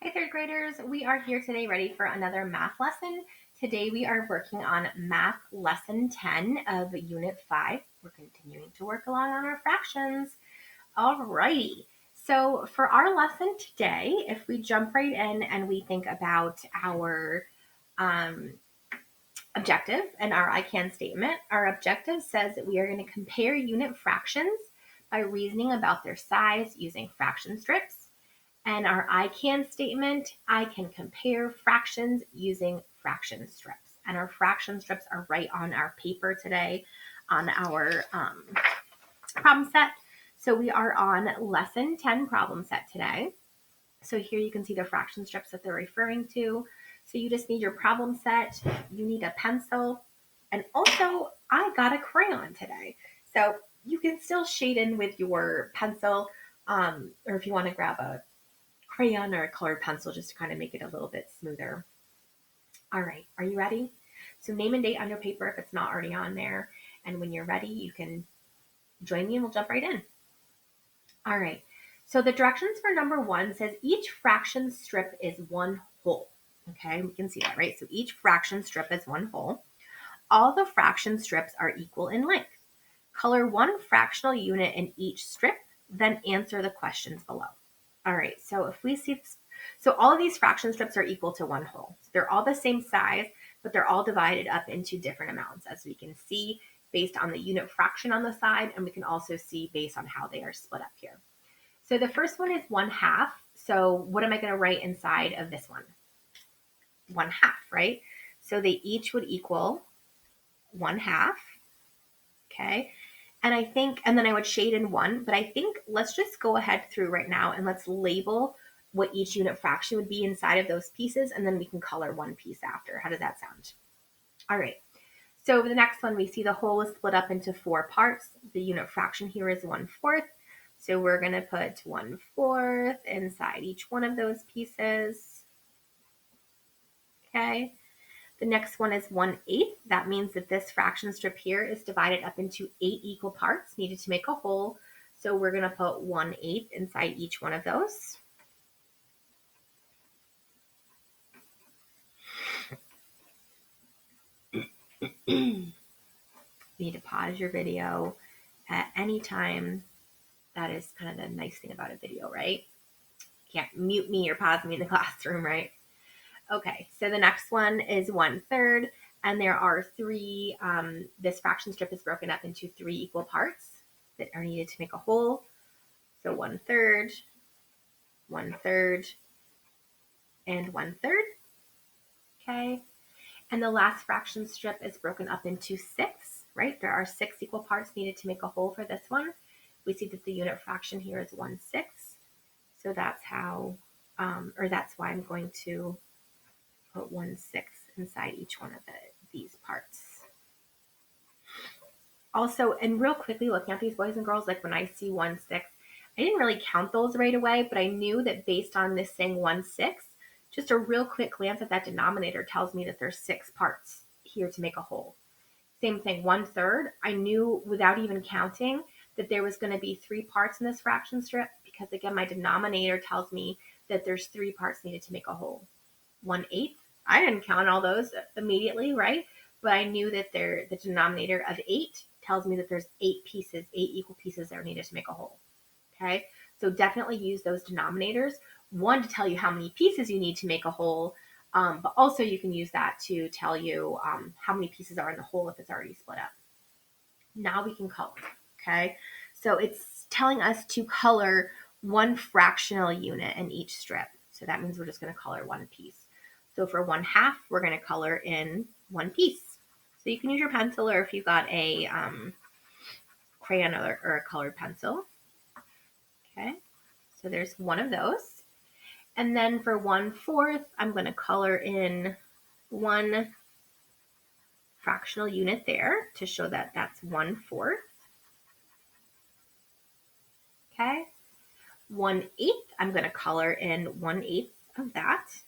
Hi, third graders. We are here today ready for another math lesson. Today we are working on math lesson 10 of unit 5. We're continuing to work along on our fractions. Alrighty. So for our lesson today, if we jump right in and we think about our objective and our I can statement, our objective says that we are going to compare unit fractions by reasoning about their size using fraction strips. And our I can statement, I can compare fractions using fraction strips. And our fraction strips are right on our paper today on our problem set. So we are on lesson 10 problem set today. So here you can see the fraction strips that they're referring to. So you just need your problem set, you need a pencil, and also I got a crayon today. So you can still shade in with your pencil, or if you want to grab a crayon or a colored pencil just to kind of make it a little bit smoother. All right, are you ready? So name and date on your paper if it's not already on there. And when you're ready, you can join me and we'll jump right in. All right, so the directions for number 1 says each fraction strip is one whole. Okay, we can see that, right? So each fraction strip is one whole. All the fraction strips are equal in length. Color one fractional unit in each strip, then answer the questions below. All right, so if we see, so all of these fraction strips are equal to one whole. So they're all the same size, but they're all divided up into different amounts, as we can see based on the unit fraction on the side, and we can also see based on how they are split up here. So the first one is 1/2. So what am I going to write inside of this one? 1/2, right? So they each would equal 1/2. Okay. And I think, and then I would shade in 1, but I think let's just go ahead through right now and let's label what each unit fraction would be inside of those pieces, and then we can color one piece after. How does that sound? All right. So the next one, we see the whole is split up into 4 parts. The unit fraction here is 1/4. So we're going to put 1/4 inside each one of those pieces. Okay. The next one is 1/8. That means that this fraction strip here is divided up into 8 equal parts needed to make a whole. So we're going to put 1/8 inside each one of those. You need to pause your video at any time. That is kind of the nice thing about a video, right? You can't mute me or pause me in the classroom, right? Okay, so the next one is 1/3, and there are 3, this fraction strip is broken up into 3 equal parts that are needed to make a whole. So 1/3, 1/3, and 1/3. Okay, and the last fraction strip is broken up into 6, right? There are 6 equal parts needed to make a whole for this one. We see that the unit fraction here is 1/6. So that's how, or that's why I'm going to put 1/6 inside each one of these parts. Also, and real quickly looking at these boys and girls, like when I see 1/6, I didn't really count those right away, but I knew that based on this saying 1/6, just a real quick glance at that denominator tells me that there's 6 parts here to make a whole. Same thing, 1/3, I knew without even counting that there was going to be 3 parts in this fraction strip because again, my denominator tells me that there's 3 parts needed to make a whole. 1/8, I didn't count all those immediately, right? But I knew that the denominator of 8 tells me that there's 8 pieces, 8 equal pieces that are needed to make a whole. Okay, so definitely use those denominators. One, to tell you how many pieces you need to make a whole, but also you can use that to tell you how many pieces are in the whole if it's already split up. Now we can color. Okay, so it's telling us to color one fractional unit in each strip. So that means we're just going to color one piece. So for 1/2, we're going to color in one piece. So you can use your pencil, or if you've got a crayon or a colored pencil. Okay, so there's one of those. And then for 1/4, I'm going to color in one fractional unit there to show that that's 1/4. Okay, 1/8, I'm going to color in 1/8 of that.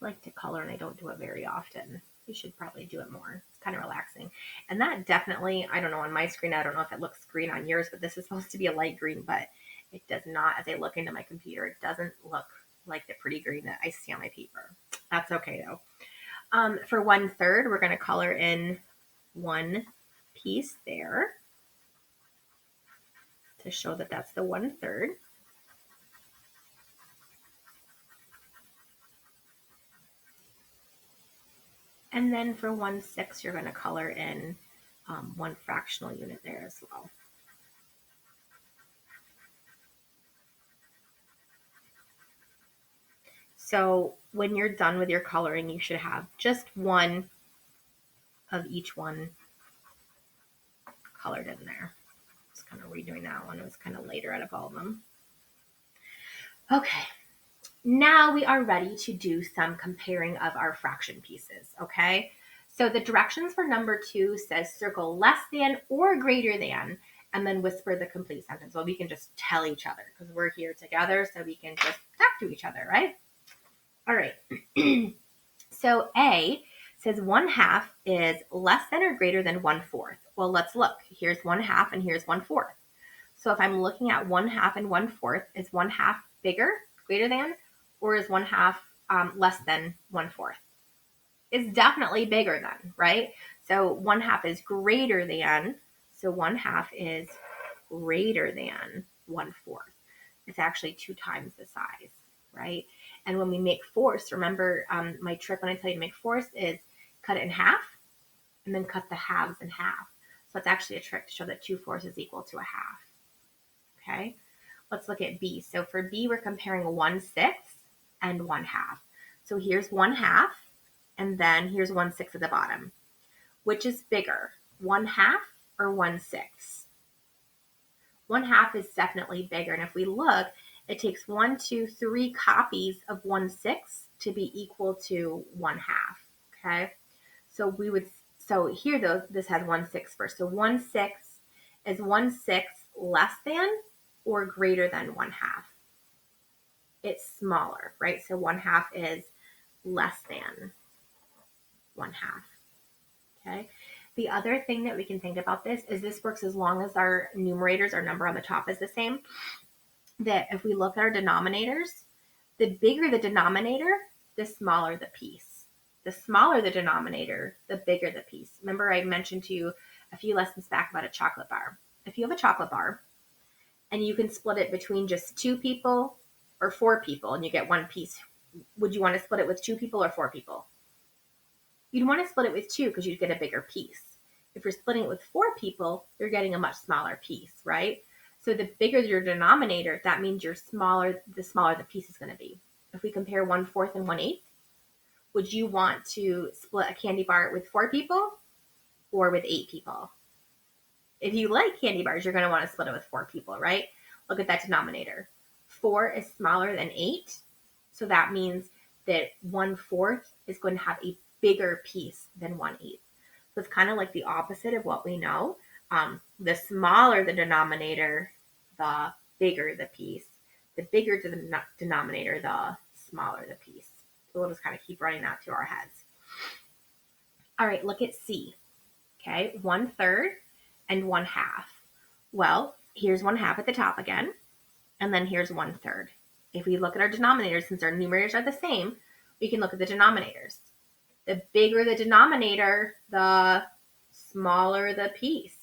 I like to color and I don't do it very often. You should probably do it more. It's kind of relaxing. And that definitely, I don't know, on my screen, I don't know if it looks green on yours, but this is supposed to be a light green, but it does not. As I look into my computer, it doesn't look like the pretty green that I see on my paper. That's okay though. For 1/3, we're going to color in one piece there to show that that's the 1/3. And then for 1/6, you're going to color in one fractional unit there as well. So when you're done with your coloring, you should have just one of each one colored in there. Just kind of redoing that one. It was kind of later out of all of them. Okay, now we are ready to do some comparing of our fraction pieces, okay? So the directions for number 2 says circle less than or greater than, and then whisper the complete sentence. Well, we can just tell each other because we're here together, so we can just talk to each other, right? All right. So A says 1/2 is less than or greater than 1/4. Well, let's look. Here's 1/2 and here's 1/4. So if I'm looking at 1/2 and 1/4, is 1/2 bigger, greater than, or is 1/2 less than 1/4? It's definitely bigger than, right? So 1/2 is greater than, so 1/2 is greater than 1/4. It's actually 2 times the size, right? And when we make fourths, remember my trick when I tell you to make fourths is cut it in half and then cut the halves in half. So it's actually a trick to show that 2/4 is equal to a half. Okay, let's look at B. So for B, we're comparing 1/6 and 1/2. So here's 1/2 and then here's 1/6 at the bottom. Which is bigger, 1/2 or 1/6? 1/2 is definitely bigger. And if we look, it takes 1, 2, 3 copies of 1/6 to be equal to 1/2. Okay, so we would, so here though, this has 1/6 first. So 1/6 is 1/6 less than or greater than 1/2? It's smaller, right? So 1/2 is less than 1/2. Okay. The other thing that we can think about this works as long as our numerators, our number on the top is the same. That if we look at our denominators, the bigger the denominator, the smaller the piece. The smaller the denominator, the bigger the piece. Remember I mentioned to you a few lessons back about a chocolate bar. If you have a chocolate bar and you can split it between just 2 people or 4 people and you get one piece, would you want to split it with 2 people or 4 people? You'd want to split it with 2 because you'd get a bigger piece. If you're splitting it with 4 people, you're getting a much smaller piece, right? So the bigger your denominator, that means the smaller the piece is going to be. If we compare 1/4 and 1/8, would you want to split a candy bar with 4 people or with 8 people? If you like candy bars, you're going to want to split it with 4 people, right? Look at that denominator. 4 is smaller than 8, so that means that 1/4 is going to have a bigger piece than 1/8. So it's kind of like the opposite of what we know. The smaller the denominator, the bigger the piece. The bigger the denominator, the smaller the piece. So we'll just kind of keep running that through our heads. All right, look at C. Okay, 1/3 and 1/2. Well, here's 1/2 at the top again, and then here's 1/3. If we look at our denominators, since our numerators are the same, we can look at the denominators. The bigger the denominator, the smaller the piece.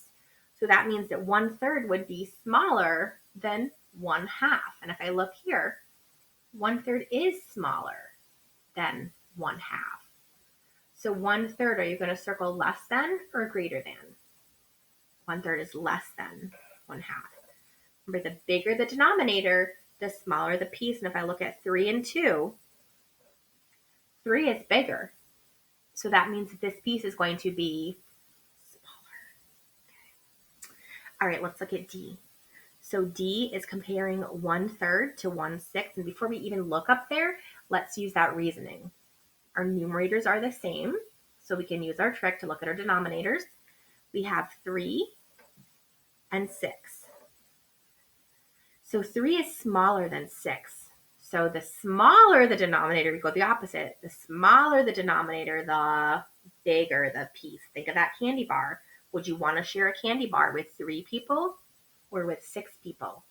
So that means that 1/3 would be smaller than 1/2. And if I look here, 1/3 is smaller than 1/2. So 1/3, are you going to circle less than or greater than? 1/3 is less than 1/2. Remember, the bigger the denominator, the smaller the piece. And if I look at 3 and 2, 3 is bigger. So that means that this piece is going to be smaller. Okay. All right, let's look at D. So D is comparing 1/3 to 1/6. And before we even look up there, let's use that reasoning. Our numerators are the same, so we can use our trick to look at our denominators. We have 3 and 6. So 3 is smaller than 6. So the smaller the denominator, we go the opposite. The smaller the denominator, the bigger the piece. Think of that candy bar. Would you want to share a candy bar with 3 people or with 6 people?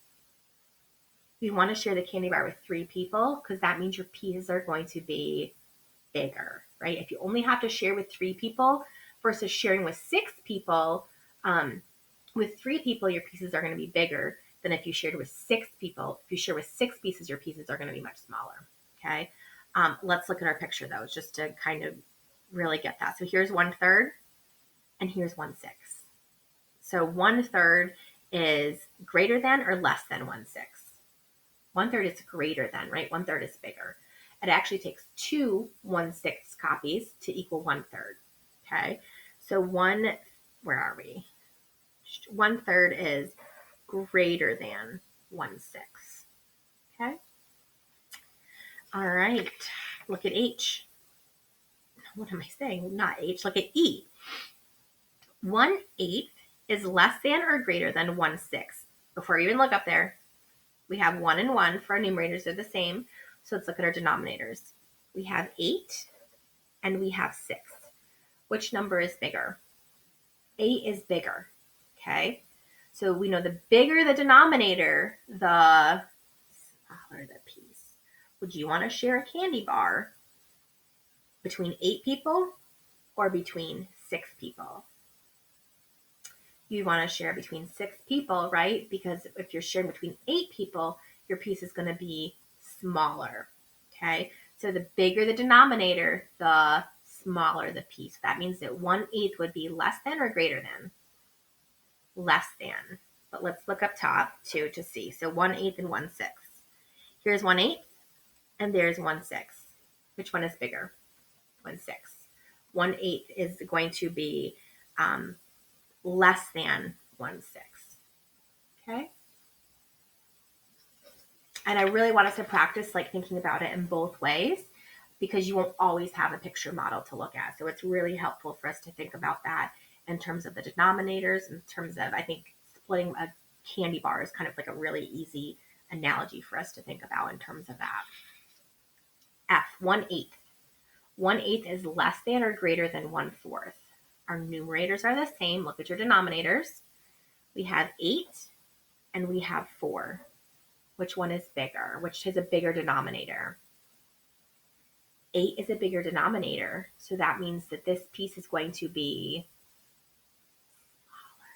You want to share the candy bar with 3 people because that means your pieces are going to be bigger, right? If you only have to share with 3 people versus sharing with 6 people, with 3 people, your pieces are going to be bigger than if you shared with 6 people. If you share with 6 pieces, your pieces are going to be much smaller, okay? Let's look at our picture though, just to kind of really get that. So here's 1/3 and here's 1/6. So 1/3 is greater than or less than 1/6. 1/3 is greater than, right? 1/3 is bigger. It actually takes 2 1/6 copies to equal 1/3. Okay. So where are we? 1/3 is greater than 1/6. Okay. All right. Look at H. What am I saying? Not H. Look at E. 1/8 is less than or greater than 1/6. Before you even look up there, we have 1 and 1 for our numerators are the same. So let's look at our denominators. We have 8 and we have 6. Which number is bigger? 8 is bigger. Okay. So we know the bigger the denominator, the smaller the piece. Would you want to share a candy bar between 8 people or between 6 people? You want to share between 6 people, right? Because if you're sharing between 8 people, your piece is going to be smaller. Okay. So the bigger the denominator, the smaller the piece. That means that 1/8 would be less than or greater than? Less than. But let's look up top too to see. So 1/8 and 1/6. Here's 1/8 and there's 1/6. Which one is bigger? 1/6. 1/8 is going to be less than 1/6. Okay. And I really want us to practice like thinking about it in both ways because you won't always have a picture model to look at. So it's really helpful for us to think about that in terms of the denominators, in terms of, I think splitting a candy bar is kind of like a really easy analogy for us to think about in terms of that. F, 1/8. 1/8 is less than or greater than 1/4. Our numerators are the same. Look at your denominators. We have 8 and we have 4. Which one is bigger? Which has a bigger denominator? 8 is a bigger denominator. So that means that this piece is going to be smaller,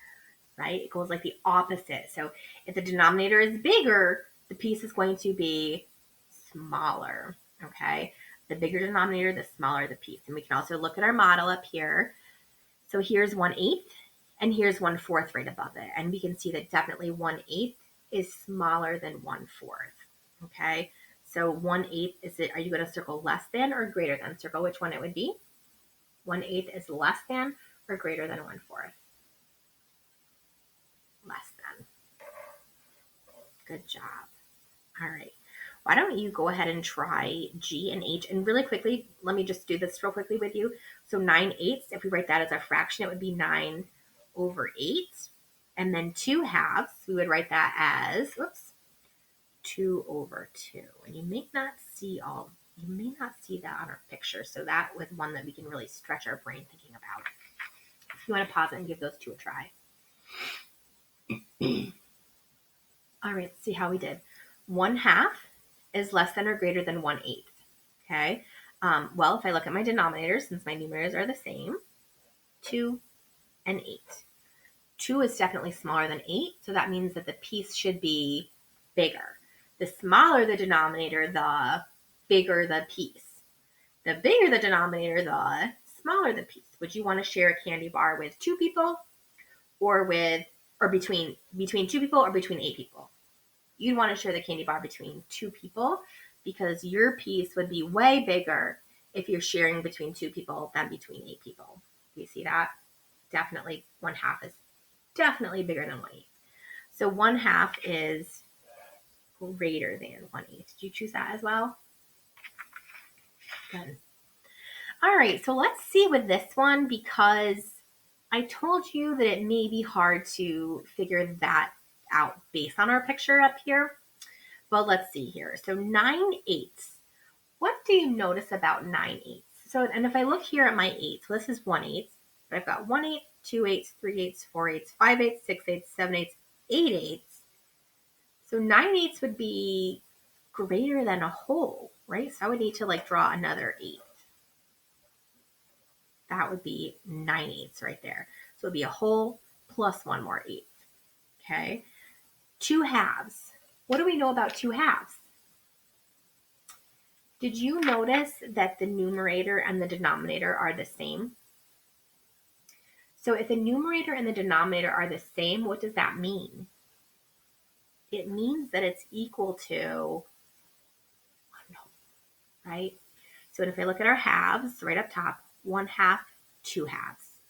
right? It goes like the opposite. So if the denominator is bigger, the piece is going to be smaller, okay? The bigger denominator, the smaller the piece. And we can also look at our model up here. So here's 1/8 and here's 1/4 right above it. And we can see that definitely 1/8 is smaller than 1/4. Okay. So 1/8 is it, are you going to circle less than or greater than? Circle which one it would be. 1/8 is less than or greater than 1/4. Less than. Good job. All right. Why don't you go ahead and try G and H? And really quickly, let me just do this real quickly with you. So 9/8, if we write that as a fraction, it would be 9/8. And then 2/2, we would write that as, 2/2. And you may not see that on our picture. So that was one that we can really stretch our brain thinking about. If you want to pause it and give those two a try. All right, let's see how we did. 1/2 is less than or greater than 1/8. Okay. Well, if I look at my denominators, since my numerators are the same, 2 and 8. 2 is definitely smaller than 8, so that means that the piece should be bigger. The smaller the denominator, the bigger the piece. The bigger the denominator, the smaller the piece. Would you want to share a candy bar with 2 people or between 2 people or between 8 people? You'd want to share the candy bar between 2 people because your piece would be way bigger if you're sharing between 2 people than between 8 people. Do you see that? Definitely 1/2 is definitely bigger than 1/8. So 1/2 is greater than 1/8. Did you choose that as well? Good. All right, so let's see with this one because I told you that it may be hard to figure that out based on our picture up here. Well, let's see here. So 9/8. What do you notice about 9/8? So, and if I look here at my eighths, so this is 1/8, but I've got 1/8, 2/8, 3/8, 4/8, 5/8, 6/8, 7/8, 8/8. So 9/8 would be greater than a whole, right? So I would need to like draw another 8. That would be 9/8 right there. So it would be a whole plus one more 8. Okay. 2 halves. What do we know about 2 halves? Did you notice that the numerator and the denominator are the same? So if the numerator and the denominator are the same, what does that mean? It means that it's equal to 1, right? So if I look at our halves right up top, 1/2, 2 halves.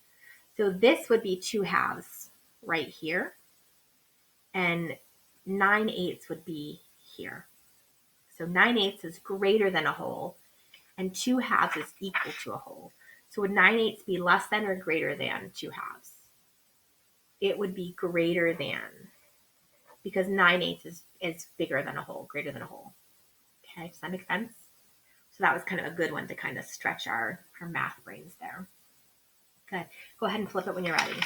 So this would be 2 halves right here, and 9/8 would be here. So 9/8 is greater than a whole, and 2 halves is equal to a whole. So would 9/8 be less than or greater than 2 halves? It would be greater than, because 9/8 is bigger than a whole, greater than a whole. Okay, does that make sense? So that was kind of a good one to kind of stretch our math brains there. Good. Go ahead and flip it when you're ready.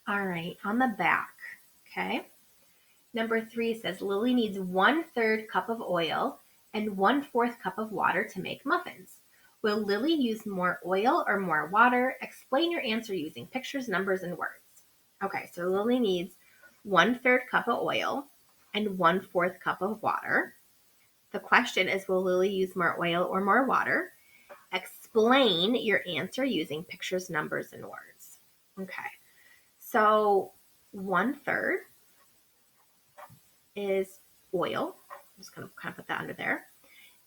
All right, on the back, okay. Number 3 says Lily needs 1/3 cup of oil and 1/4 cup of water to make muffins. Will Lily use more oil or more water? Explain your answer using pictures, numbers, and words. Okay, so Lily needs 1/3 cup of oil and 1/4 cup of water. The question is, will Lily use more oil or more water? Explain your answer using pictures, numbers, and words. Okay, so 1/3 is oil. I'm just going to kind of put that under there.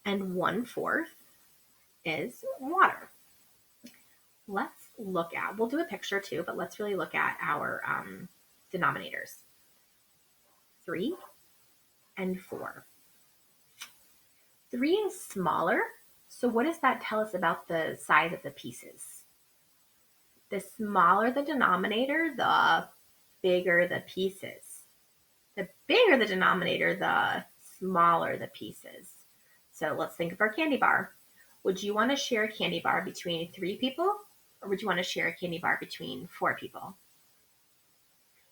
And 1/4 is water. Let's look at, we'll do a picture too, but let's really look at our denominators. 3 and 4. 3 is smaller. So what does that tell us about the size of the pieces? The smaller the denominator, the bigger the pieces. The bigger the denominator, the smaller the pieces. So let's think of our candy bar. Would you want to share a candy bar between 3 people, or would you want to share a candy bar between 4 people?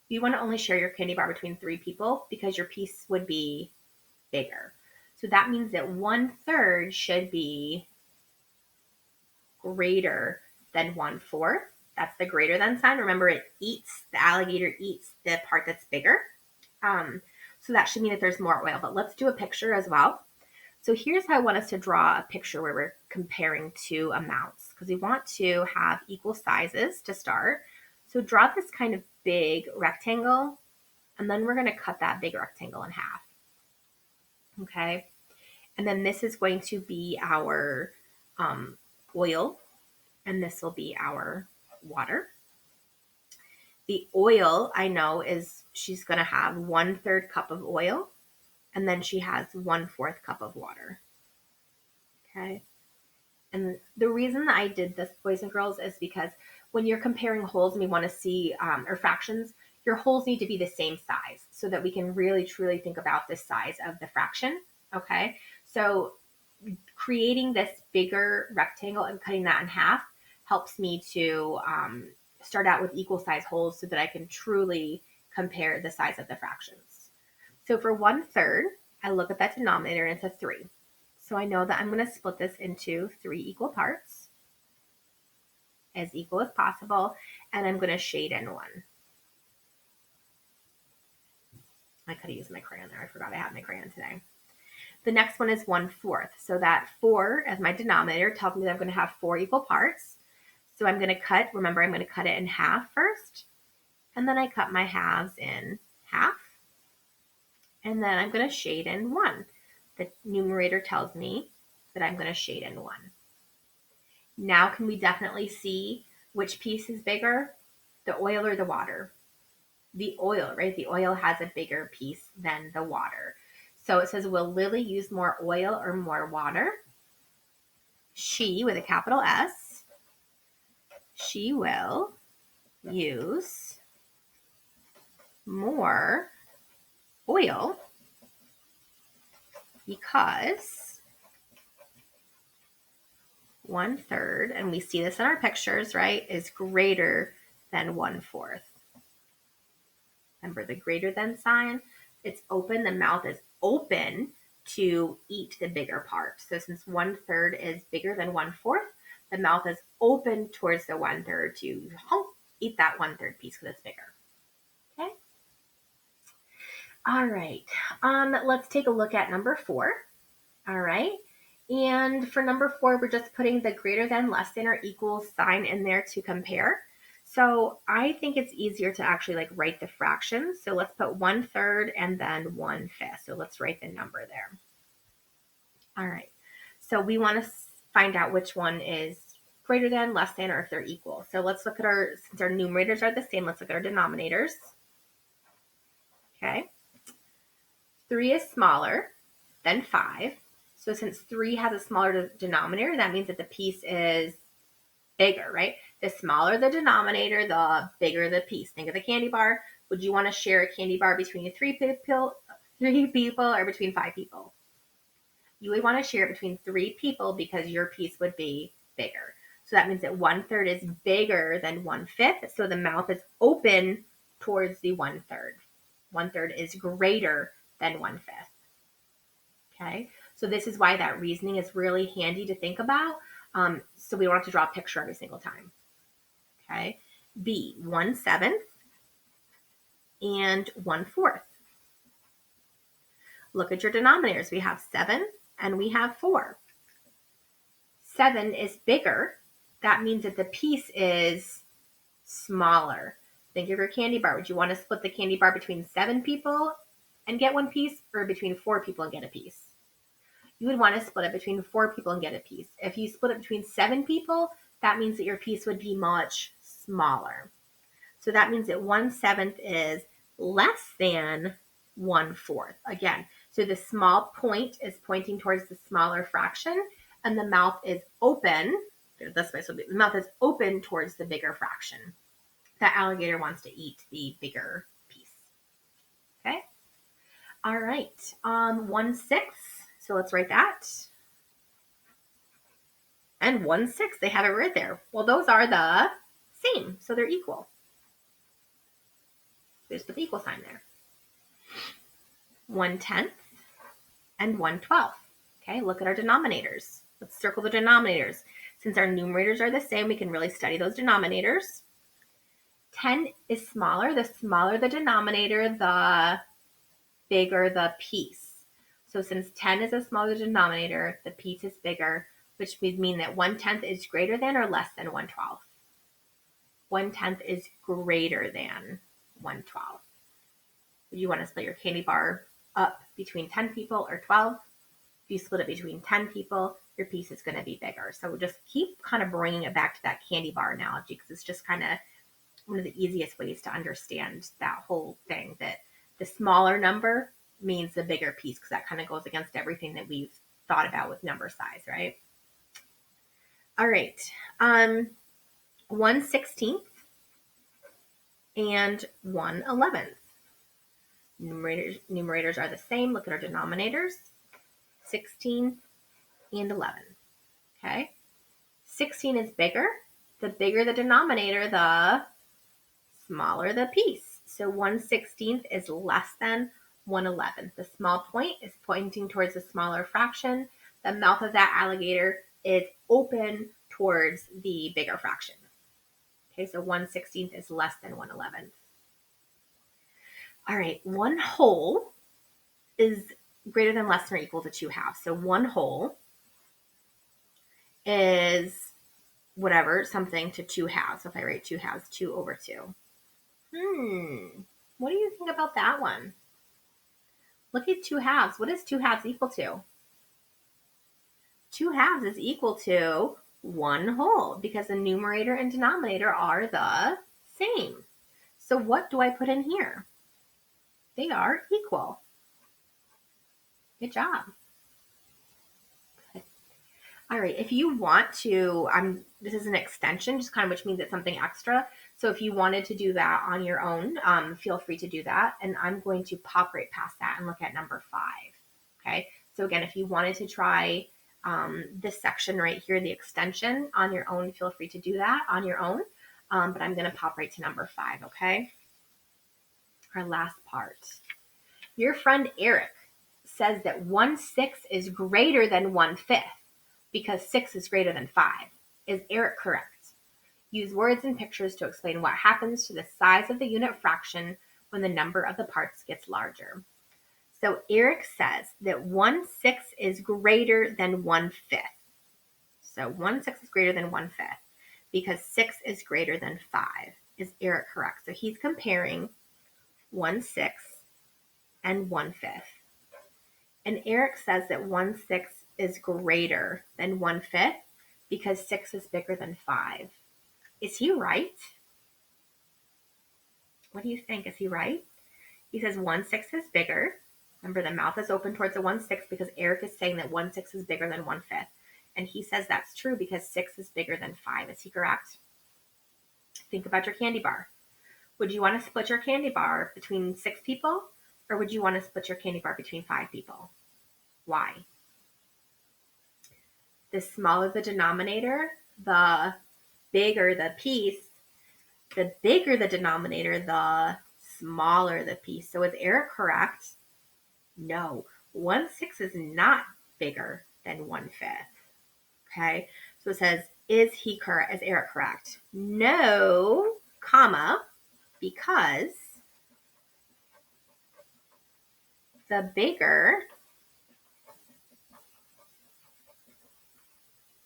You want to only share your candy bar between 3 people because your piece would be bigger. So that means that 1/3 should be greater than 1/4. That's the greater than sign. Remember, the alligator eats the part that's bigger. So that should mean that there's more oil, but let's do a picture as well. So here's how I want us to draw a picture where we're comparing 2 amounts, because we want to have equal sizes to start. So draw this kind of big rectangle, and then we're going to cut that big rectangle in half. Okay. And then this is going to be our oil, and this will be our water. The oil, I know, is she's going to have 1/3 cup of oil, and then she has 1/4 cup of water. Okay. And the reason that I did this, boys and girls, is because when you're comparing wholes and we want to see, or fractions, your wholes need to be the same size so that we can really truly think about the size of the fraction. Okay. So creating this bigger rectangle and cutting that in half helps me to start out with equal size wholes so that I can truly compare the size of the fractions. So for 1/3, I look at that denominator and it's a 3. So I know that I'm going to split this into 3 equal parts, as equal as possible, and I'm going to shade in 1. I could have used my crayon there. I forgot I had my crayon today. The next one is 1/4. So that 4 as my denominator tells me that I'm going to have 4 equal parts. So I'm going to cut, remember, I'm going to cut it in half first, and then I cut my halves in half, and then I'm going to shade in 1. The numerator tells me that I'm going to shade in 1. Now can we definitely see which piece is bigger, the oil or the water? The oil, right? The oil has a bigger piece than the water. So it says, will Lily use more oil or more water? She, with a capital S, she will use more oil because 1/3, and we see this in our pictures, right, is greater than 1/4. Remember the greater than sign? It's open, the mouth is open to eat the bigger part. So since 1/3 is bigger than 1/4, the mouth is open towards the 1/3 to eat that 1/3 piece because it's bigger. Okay. All right. Let's take a look at number 4. All right. And for number 4, we're just putting the greater than, less than, or equal sign in there to compare. So I think it's easier to actually like write the fractions. So let's put 1/3 and then 1/5. So let's write the number there. All right. So we want to find out which one is greater than, less than, or if they're equal. So let's look at since our numerators are the same, let's look at our denominators. Okay. 3 is smaller than 5. So since 3 has a smaller denominator, that means that the piece is bigger, right? The smaller the denominator, the bigger the piece. Think of the candy bar. Would you want to share a candy bar between 3 people or between 5 people? You would want to share it between 3 people because your piece would be bigger. So that means that 1/3 is bigger than 1/5. So the mouth is open towards the 1/3. 1/3 is greater than 1/5. Okay. So this is why that reasoning is really handy to think about. So we don't have to draw a picture every single time. Okay. B, 1/7 and 1/4. Look at your denominators. We have 7 and we have 4. 7 is bigger. That means that the piece is smaller. Think of your candy bar. Would you want to split the candy bar between 7 people and get one piece, or between 4 people and get a piece? You would want to split it between 4 people and get a piece. If you split it between 7 people, that means that your piece would be much smaller. So that means that 1/7 is less than 1/4. Again, so the small point is pointing towards the smaller fraction, and the mouth is open. This way, so the mouth is open towards the bigger fraction. That alligator wants to eat the bigger piece. Okay. All right. 1/6. So let's write that. And 1/6, they have it right there. Well, those are the same, so they're equal. So just put the equal sign there. 1/10 and 1/12. Okay, look at our denominators. Let's circle the denominators. Since our numerators are the same, we can really study those denominators. 10 is smaller. The smaller the denominator, the bigger the piece. So since 10 is a smaller denominator, the piece is bigger, which would mean that 1/10 is greater than or less than 1/12. 1/10 is greater than 1/12. You want to split your candy bar up between 10 people or 12. If you split it between 10 people, your piece is going to be bigger. So just keep kind of bringing it back to that candy bar analogy, because it's just kind of one of the easiest ways to understand that whole thing, that the smaller number means the bigger piece, because that kind of goes against everything that we've thought about with number size, right? All right. 1/16 and 1/11. Numerators are the same. Look at our denominators. 16 and 11. Okay. 16 is bigger. The bigger the denominator, the smaller the piece. So 1/16 is less than 1/11. The small point is pointing towards the smaller fraction. The mouth of that alligator is open towards the bigger fraction. Okay, so 1/16 is less than 1/11. All right, 1/2 is greater than, less than, or equal to 2/2. So 1/2 is whatever, something to 2/2. So if I write 2/2, 2/2. What do you think about that one? Look at 2/2. What is 2/2 equal to? 2/2 is equal to 1/2, because the numerator and denominator are the same. So what do I put in here? They are equal. Good job. Okay. All right, if you want to, this is an extension, just kind of, which means it's something extra. So if you wanted to do that on your own, feel free to do that. And I'm going to pop right past that and look at number 5. Okay. So again, if you wanted to try this section right here, the extension on your own. Feel free to do that on your own. But I'm going to pop right to number 5, okay? Our last part. Your friend Eric says that 1/6 is greater than 1/5 because 6 is greater than 5. Is Eric correct? Use words and pictures to explain what happens to the size of the unit fraction when the number of the parts gets larger. So Eric says that 1/6 is greater than 1/5. So 1/6 is greater than 1/5 because 6 is greater than 5. Is Eric correct? So he's comparing 1/6 and 1/5. And Eric says that 1/6 is greater than 1/5 because 6 is bigger than 5. Is he right? What do you think? Is he right? He says 1/6 is bigger. Remember, the mouth is open towards the 1/6 because Eric is saying that 1/6 is bigger than 1/5. And he says that's true because 6 is bigger than 5. Is he correct? Think about your candy bar. Would you want to split your candy bar between 6 people, or would you want to split your candy bar between 5 people? Why? The smaller the denominator, the bigger the piece. The bigger the denominator, the smaller the piece. So is Eric correct? No. 1/6 is not bigger than 1/5. Okay, so it says, is Eric correct? No, comma, because the bigger,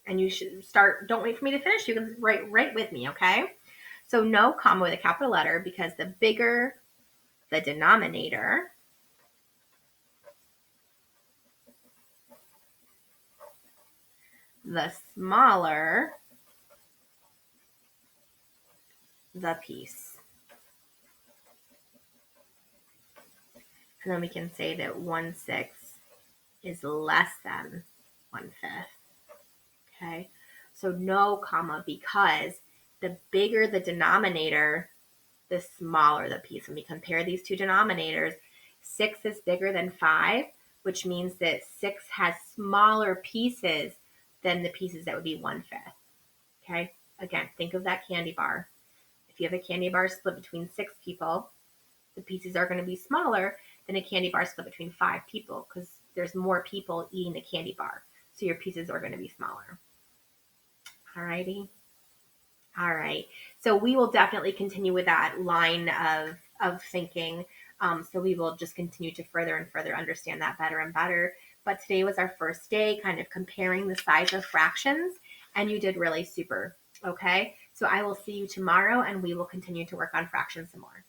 and you should start, don't wait for me to finish, you can write right with me, okay? So no comma with a capital letter, because the bigger the denominator, the smaller the piece. And then we can say that 1/6 is less than 1/5. Okay, so no comma, because the bigger the denominator, the smaller the piece. When we compare these two denominators, 6 is bigger than 5, which means that 6 has smaller pieces than the pieces that would be 1/5. Okay, again, think of that candy bar. If you have a candy bar split between 6 people, the pieces are going to be smaller than a candy bar split between 5 people because there's more people eating the candy bar. So your pieces are going to be smaller. Alrighty. All right. So we will definitely continue with that line of thinking. So we will just continue to further and further understand that better and better. But today was our first day kind of comparing the size of fractions, and you did really super. Okay. So I will see you tomorrow, and we will continue to work on fractions some more.